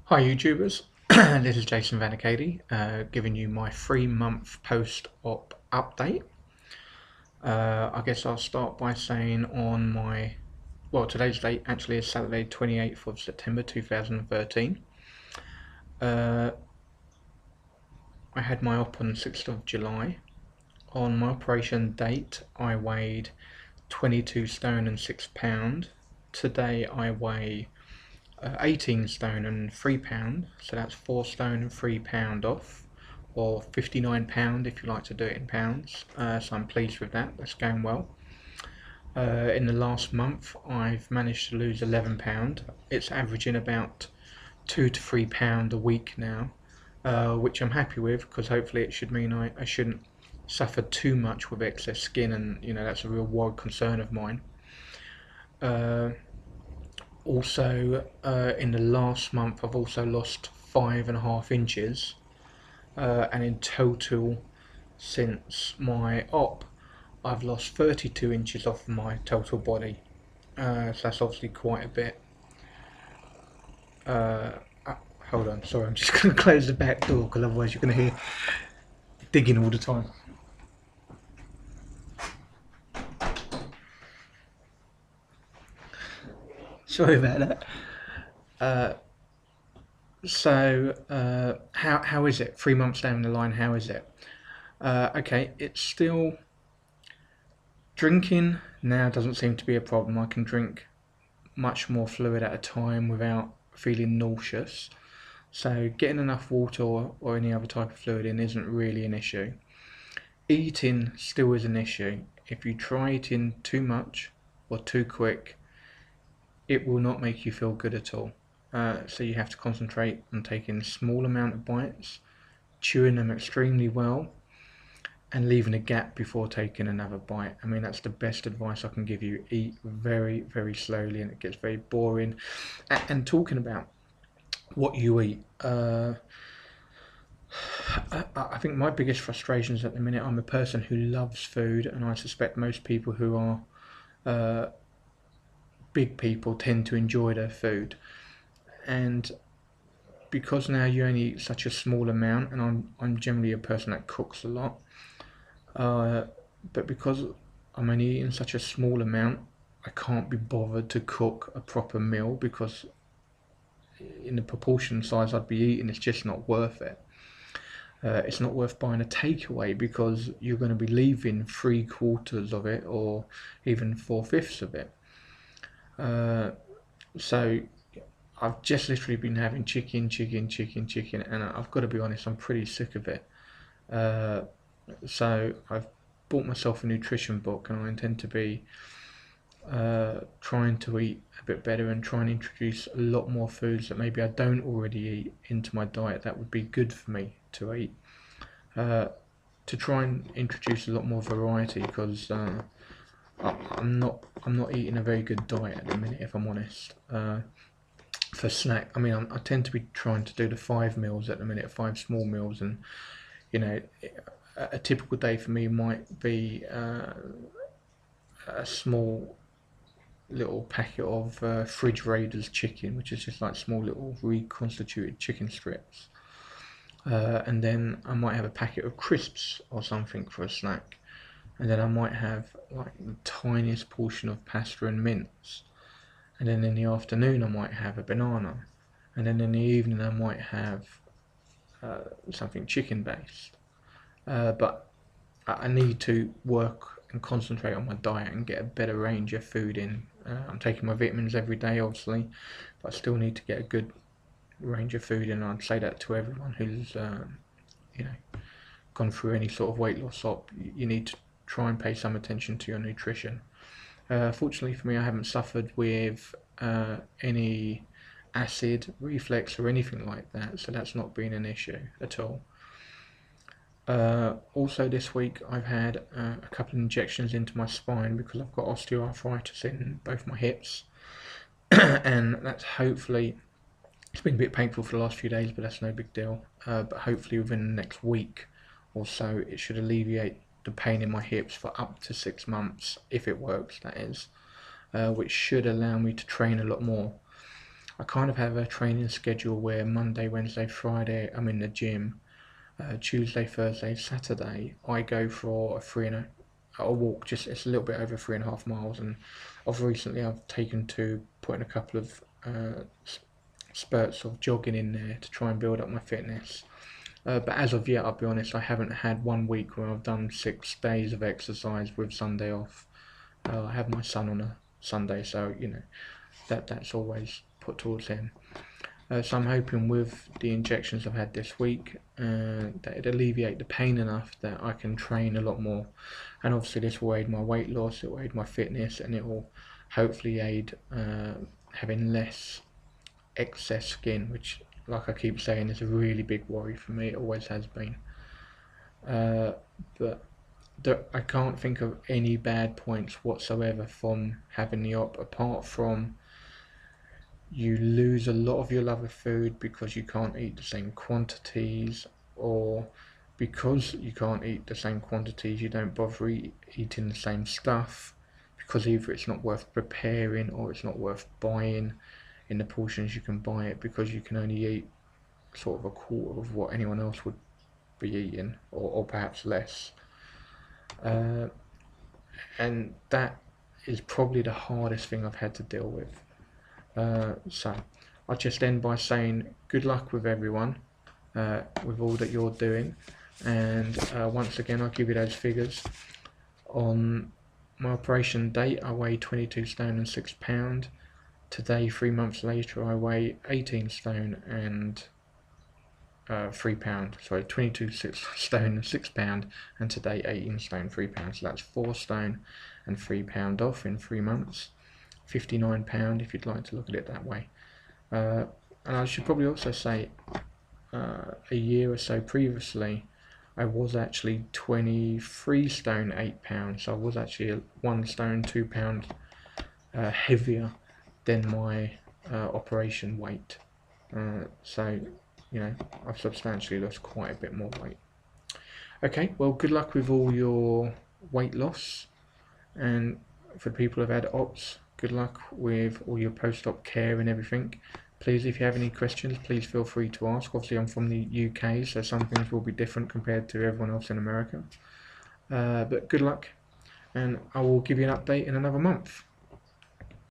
Hi YouTubers, this is Jason Vanicady, giving you my 3-month post-op update. I guess I'll start by saying today's date actually is Saturday 28th of September 2013. I had my op on 6th of July. On my operation date I weighed 22 stone and 6 pound. Today I weigh 18 stone and 3 pound, so that's 4 stone and 3 pound off, or 59 pound if you like to do it in pounds. So I'm pleased with that. That's going well. In the last month I've managed to lose 11 pound. It's averaging about 2 to 3 pound a week now, which I'm happy with, because hopefully it should mean I shouldn't suffer too much with excess skin, and that's a real world concern of mine. Also, in the last month I've also lost 5.5 inches, and in total since my op I've lost 32 inches off my total body, so that's obviously quite a bit. Hold on, sorry, I'm just going to close the back door because otherwise you're going to hear digging all the time. Sorry about that. How is it? 3 months down the line, how is it? Okay, it's still drinking now doesn't seem to be a problem. I can drink much more fluid at a time without feeling nauseous. So getting enough water or any other type of fluid in isn't really an issue. Eating still is an issue. If you try eating too much or too quick, it will not make you feel good at all. So you have to concentrate on taking a small amount of bites, chewing them extremely well, and leaving a gap before taking another bite. I mean, that's the best advice I can give you. Eat very, very slowly, and it gets very boring. And talking about what you eat, I think my biggest frustrations at the minute, I'm a person who loves food, and I suspect most people who are big people tend to enjoy their food. And because now you only eat such a small amount, and I'm generally a person that cooks a lot, but because I'm only eating such a small amount, I can't be bothered to cook a proper meal, because in the proportion size I'd be eating, it's just not worth it. It's not worth buying a takeaway, because you're going to be leaving 3/4 of it, or even 4/5 of it. So I've just literally been having chicken, and I've got to be honest, I'm pretty sick of it. So I've bought myself a nutrition book, and I intend to be trying to eat a bit better and try and introduce a lot more foods that maybe I don't already eat into my diet that would be good for me to eat. To try and introduce a lot more variety, because I'm not eating a very good diet at the minute, if I'm honest. For snack, I mean, I tend to be trying to do the 5 meals at the minute, 5 small meals, and a typical day for me might be a small little packet of Fridge Raiders chicken, which is just like small little reconstituted chicken strips, and then I might have a packet of crisps or something for a snack, and then I might have like the tiniest portion of pasta and mince, and then in the afternoon I might have a banana, and then in the evening I might have something chicken based. But I need to work and concentrate on my diet and get a better range of food in. I'm taking my vitamins every day, obviously, but I still need to get a good range of food in. I'd say that to everyone who's gone through any sort of weight loss op. You need to try and pay some attention to your nutrition. Fortunately for me, I haven't suffered with any acid reflux or anything like that, so that's not been an issue at all. Also this week I've had a couple of injections into my spine, because I've got osteoarthritis in both my hips, and that's hopefully, it's been a bit painful for the last few days, but that's no big deal. But hopefully within the next week or so it should alleviate the pain in my hips for up to 6 months, if it works, that is, which should allow me to train a lot more. I kind of have a training schedule where Monday, Wednesday, Friday I'm in the gym. Tuesday, Thursday, Saturday I go for a walk. Just it's a little bit over 3.5 miles, and I've taken to putting a couple of spurts of jogging in there to try and build up my fitness. But as of yet, I'll be honest, I haven't had 1 week where I've done 6 days of exercise with Sunday off. I have my son on a Sunday, so that's always put towards him. So I'm hoping with the injections I've had this week that it alleviate the pain enough that I can train a lot more. And obviously this will aid my weight loss, it will aid my fitness, and it will hopefully aid having less excess skin, which, like I keep saying, is a really big worry for me. It always has been. But I can't think of any bad points whatsoever from having the op, apart from you lose a lot of your love of food because you can't eat the same quantities, or because you can't eat the same quantities you don't bother eating the same stuff, because either it's not worth preparing or it's not worth buying in the portions you can buy it, because you can only eat sort of a quarter of what anyone else would be eating, or perhaps less. And that is probably the hardest thing I've had to deal with. So I'll just end by saying good luck with everyone, with all that you're doing, and once again I'll give you those figures. On my operation date I weigh 22 stone and 6 pound. Today, 3 months later, I weigh 18 stone and 3 pound. Sorry, 22 stone and 6 pound, and today 18 stone 3 pounds. So that's 4 stone and 3 pound off in 3 months. £59 if you'd like to look at it that way. And I should probably also say, a year or so previously I was actually 23 stone 8 pounds, so I was actually 1 stone 2 pound heavier than my operation weight. So I've substantially lost quite a bit more weight. Okay, well, good luck with all your weight loss, and for the people who've had ops, good luck with all your post-op care and everything. Please, if you have any questions, please feel free to ask. Obviously I'm from the UK, so some things will be different compared to everyone else in America. But good luck, and I will give you an update in another month.